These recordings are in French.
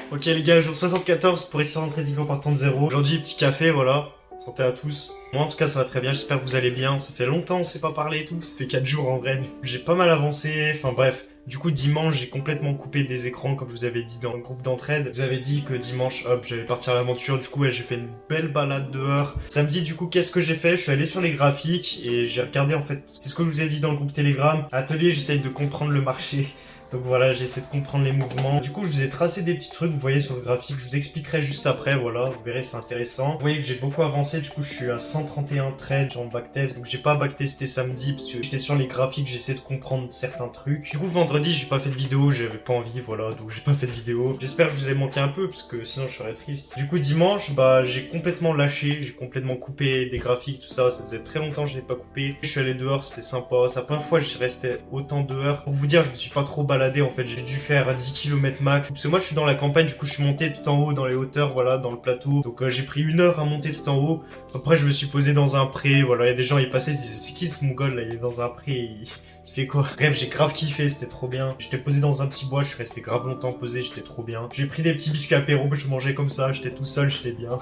Ok les gars, jour 74 pour essayer d'entrer trading en partant de zéro. Aujourd'hui, petit café, voilà. Santé à tous. Moi en tout cas ça va très bien, j'espère que vous allez bien. Ça fait longtemps on s'est pas parlé et tout, ça fait 4 jours en vrai. J'ai pas mal avancé, enfin bref. Du coup dimanche j'ai complètement coupé des écrans comme je vous avais dit dans le groupe d'entraide. Je vous avais dit que dimanche hop j'allais partir à l'aventure, du coup ouais, j'ai fait une belle balade dehors. Samedi du coup qu'est-ce que j'ai fait? Je suis allé sur les graphiques et j'ai regardé en fait, c'est ce que je vous ai dit dans le groupe Telegram. Atelier, j'essaye de comprendre le marché. Donc voilà, j'essaie de comprendre les mouvements. Du coup, je vous ai tracé des petits trucs, vous voyez sur le graphique, je vous expliquerai juste après, voilà, vous verrez, c'est intéressant. Vous voyez que j'ai beaucoup avancé, du coup, je suis à 131 trades sur mon backtest, donc j'ai pas backtesté samedi, parce que j'étais sur les graphiques, j'essaie de comprendre certains trucs. Du coup, vendredi, j'ai pas fait de vidéo, j'avais pas envie, voilà, donc j'ai pas fait de vidéo. J'espère que je vous ai manqué un peu, parce que sinon je serais triste. Du coup, dimanche, bah, j'ai complètement lâché, j'ai complètement coupé des graphiques, tout ça, ça faisait très longtemps que je l'ai pas coupé. Je suis allé dehors, c'était sympa, c'est la première fois que je restais autant dehors. Pour vous dire, je me suis pas trop baladé en fait, j'ai dû faire 10 km max. Parce que moi je suis dans la campagne, du coup je suis monté tout en haut dans les hauteurs, voilà, dans le plateau. Donc j'ai pris 1 heure à monter tout en haut. Après je me suis posé dans un pré, voilà, il y a des gens ils passaient, ils se disaient c'est qui ce mongol là, il est dans un pré, il fait quoi? Bref, j'ai grave kiffé, c'était trop bien. J'étais posé dans un petit bois, je suis resté grave longtemps posé, j'étais trop bien. J'ai pris des petits biscuits apéro, je mangeais comme ça, j'étais tout seul, j'étais bien.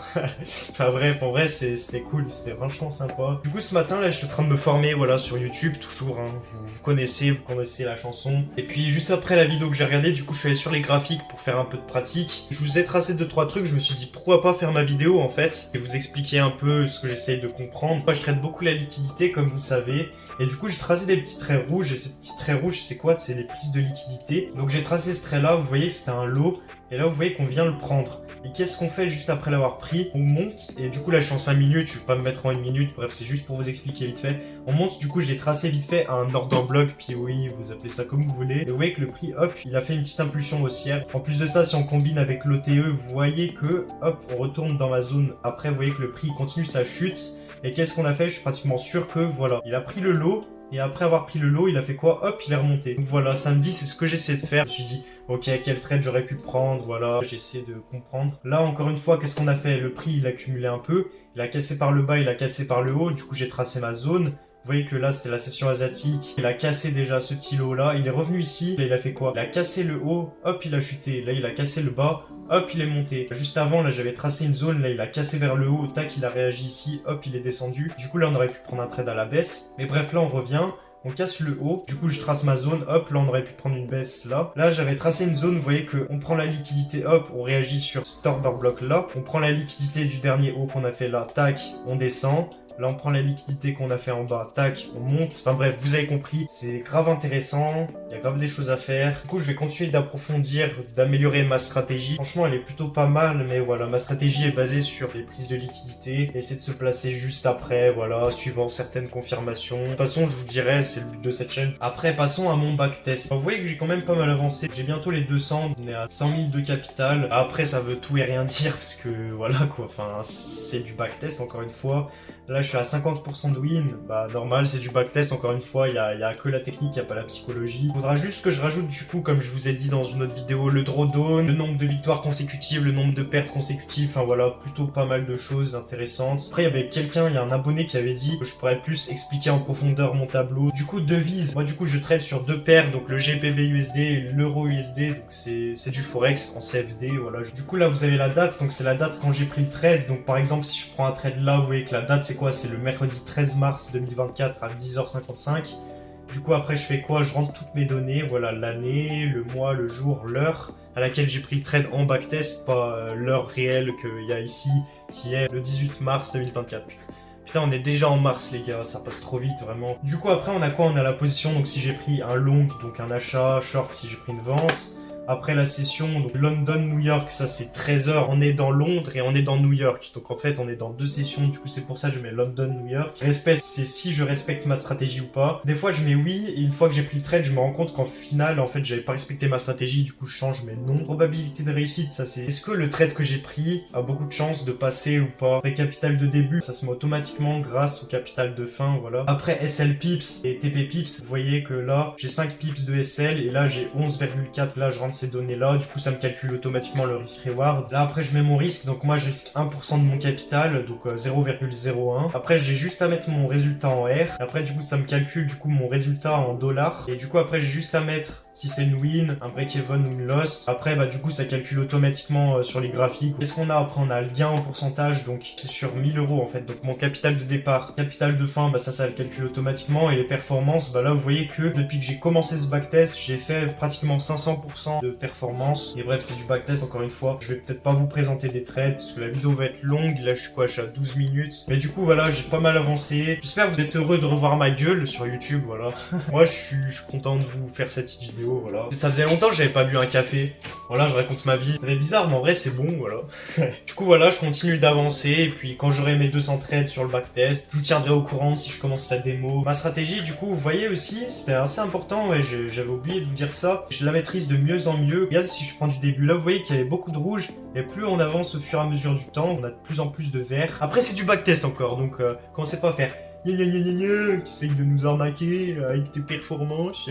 Enfin bref, en vrai c'était cool, c'était franchement sympa. Du coup ce matin là j'étais en train de me former, voilà, sur YouTube, toujours, hein, vous connaissez la chanson. Et puis juste après la vidéo que j'ai regardée, du coup je suis allé sur les graphiques pour faire un peu de pratique. Je vous ai tracé 2-3 trucs, je me suis dit pourquoi pas faire ma vidéo en fait, et vous expliquer un peu ce que j'essaye de comprendre. Moi je traite beaucoup la liquidité comme vous le savez, et du coup j'ai tracé des petits traits rouges, et ces petits traits rouges c'est quoi? C'est les prises de liquidité. Donc j'ai tracé ce trait là, vous voyez c'était un lot, et là vous voyez qu'on vient le prendre. Et qu'est-ce qu'on fait juste après l'avoir pris? On monte, et du coup là je suis en 5 minutes, je vais pas me mettre en 1 minute, bref c'est juste pour vous expliquer vite fait. On monte, du coup je l'ai tracé vite fait à un order block, puis oui, vous appelez ça comme vous voulez. Et vous voyez que le prix, hop, il a fait une petite impulsion haussière. En plus de ça, si on combine avec l'OTE, vous voyez que, hop, on retourne dans ma zone. Après, vous voyez que le prix continue sa chute. Et qu'est-ce qu'on a fait? Je suis pratiquement sûr que, voilà, il a pris le lot. Et après avoir pris le lot, il a fait quoi? Hop, il est remonté. Donc voilà, samedi, c'est ce que j'essaie de faire. Je me suis dit, ok, quel trade j'aurais pu prendre, voilà, j'essaie de comprendre. Là, encore une fois, qu'est-ce qu'on a fait? Le prix, il a cumulé un peu. Il a cassé par le bas, il a cassé par le haut. Du coup, j'ai tracé ma zone. Vous voyez que là, c'était la session asiatique. Il a cassé déjà ce petit lot-là. Il est revenu ici. Là, il a fait quoi? Il a cassé le haut. Hop, il a chuté. Là, il a cassé le bas. Hop, il est monté. Juste avant, là, j'avais tracé une zone. Là, il a cassé vers le haut. Tac, il a réagi ici. Hop, il est descendu. Du coup, là, on aurait pu prendre un trade à la baisse. Mais bref, là, on revient. On casse le haut, du coup je trace ma zone, hop, là on aurait pu prendre une baisse là. Là j'avais tracé une zone, vous voyez qu'on prend la liquidité, hop, on réagit sur cet order block là. On prend la liquidité du dernier haut qu'on a fait là, tac, on descend. Là, on prend la liquidité qu'on a fait en bas, tac, on monte. Enfin bref, vous avez compris, c'est grave intéressant, il y a grave des choses à faire. Du coup, je vais continuer d'approfondir, d'améliorer ma stratégie. Franchement, elle est plutôt pas mal, mais voilà, ma stratégie est basée sur les prises de liquidité. Essayer de se placer juste après, voilà, suivant certaines confirmations. De toute façon, je vous dirai, c'est le but de cette chaîne. Après, passons à mon backtest. Vous voyez que j'ai quand même pas mal avancé. J'ai bientôt les 200, on est à 100 000 de capital. Après, ça veut tout et rien dire, parce que voilà quoi, enfin, c'est du backtest encore une fois. Là, je suis à 50% de win. Bah, normal, c'est du backtest. Encore une fois, il y a que la technique, il n'y a pas la psychologie. Il faudra juste que je rajoute, du coup, comme je vous ai dit dans une autre vidéo, le drawdown, le nombre de victoires consécutives, le nombre de pertes consécutives. Enfin, voilà, plutôt pas mal de choses intéressantes. Après, il y avait quelqu'un, il y a un abonné qui avait dit que je pourrais plus expliquer en profondeur mon tableau. Du coup, devise. Moi, du coup, je trade sur 2 paires, donc le GBP USD et l'euro USD. Donc, c'est du Forex en CFD, voilà. Du coup, là, vous avez la date. Donc, c'est la date quand j'ai pris le trade. Donc, par exemple, si je prends un trade là, vous voyez que la date, c'est quoi? C'est le mercredi 13 mars 2024 à 10h55. Du coup, après, je fais quoi? Je rentre toutes mes données. Voilà, l'année, le mois, le jour, l'heure à laquelle j'ai pris le trade en backtest, pas l'heure réelle qu'il y a ici, qui est le 18 mars 2024. Putain, on est déjà en mars, les gars, ça passe trop vite, vraiment. Du coup, après, on a quoi? On a la position, donc si j'ai pris un long, donc un achat, short, si j'ai pris une vente. Après la session, donc London-New York, ça c'est 13 heures. On est dans Londres et on est dans New York. Donc en fait, on est dans 2 sessions. Du coup, c'est pour ça que je mets London-New York. Respect, c'est si je respecte ma stratégie ou pas. Des fois, je mets oui. Et une fois que j'ai pris le trade, je me rends compte qu'en final, en fait, j'avais pas respecté ma stratégie. Du coup, je change, mais non. Probabilité de réussite, ça c'est... Est-ce que le trade que j'ai pris a beaucoup de chances de passer ou pas? Après capital de début, ça se met automatiquement grâce au capital de fin, voilà. Après SL pips et TP pips, vous voyez que là, j'ai 5 pips de SL et là, j'ai 11,4. Là, je rentre ces données là, du coup ça me calcule automatiquement le risk reward. Là après je mets mon risque, donc moi je risque 1% de mon capital, donc 0,01. Après j'ai juste à mettre mon résultat en R. Après du coup ça me calcule du coup mon résultat en dollars. Et du coup après j'ai juste à mettre si c'est une win, un break-even ou une loss. Après, bah du coup, ça calcule automatiquement sur les graphiques. Qu'est-ce qu'on a après? On a le gain en pourcentage, donc c'est sur 1000 € en fait. Donc mon capital de départ, capital de fin, bah ça le calcule automatiquement. Et les performances, bah là, vous voyez que depuis que j'ai commencé ce backtest, j'ai fait pratiquement 500% de performance. Et bref, c'est du backtest encore une fois. Je vais peut-être pas vous présenter des trades parce que la vidéo va être longue. Là, je suis quoi? Je suis à 12 minutes. Mais du coup, voilà, j'ai pas mal avancé. J'espère que vous êtes heureux de revoir ma gueule sur YouTube, voilà. Moi, je suis content de vous faire cette petite vidéo, voilà. Ça faisait longtemps que j'avais pas bu un café. Voilà, je raconte ma vie. Ça fait bizarre, mais en vrai, c'est bon, voilà. Du coup, voilà, je continue d'avancer. Et puis, quand j'aurai mes 200 trades sur le backtest, je vous tiendrai au courant si je commence la démo. Ma stratégie, du coup, vous voyez aussi, c'était assez important. Et j'avais oublié de vous dire ça. Je la maîtrise de mieux en mieux. Regardez si je prends du début. Là, vous voyez qu'il y avait beaucoup de rouge. Et plus on avance au fur et à mesure du temps, on a de plus en plus de vert. Après, c'est du backtest encore. Donc, commencez pas à faire tu essayes de nous arnaquer avec tes performances.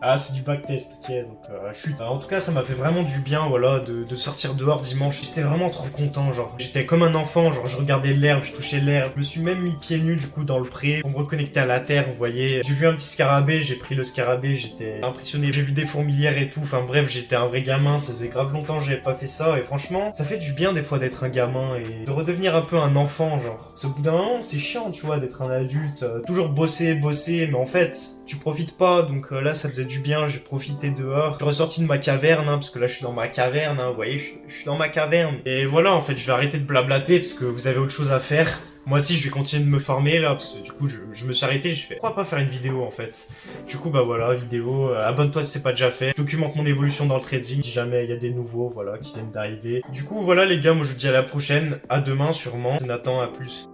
Ah, c'est du backtest, ok, donc chut. En tout cas, ça m'a fait vraiment du bien, voilà, de sortir dehors dimanche. J'étais vraiment trop content, genre. J'étais comme un enfant, genre, je regardais l'herbe, je touchais l'herbe. Je me suis même mis pieds nus, du coup, dans le pré, pour me reconnecter à la terre, vous voyez. J'ai vu un petit scarabée, j'ai pris le scarabée, j'étais impressionné. J'ai vu des fourmilières et tout, enfin bref, j'étais un vrai gamin. Ça faisait grave longtemps que j'avais pas fait ça, et franchement, ça fait du bien des fois d'être un gamin et de redevenir un peu un enfant, genre. Au bout d'un moment, c'est chiant, tu vois, d'être un adulte. Toujours bosser, mais en fait, tu profites pas, donc là, ça faisait du bien, j'ai profité dehors. Je suis ressorti de ma caverne, hein, parce que là je suis dans ma caverne, hein, vous voyez, je suis dans ma caverne. Et voilà, en fait, je vais arrêter de blablater, parce que vous avez autre chose à faire. Moi aussi, je vais continuer de me former, là, parce que du coup, je me suis arrêté, je fais, pourquoi pas faire une vidéo, en fait? Du coup, bah voilà, vidéo, abonne-toi si c'est pas déjà fait. Je documente mon évolution dans le trading, si jamais il y a des nouveaux, voilà, qui viennent d'arriver. Du coup, voilà, les gars, moi je vous dis à la prochaine, à demain, sûrement. C'est Nathan, à plus.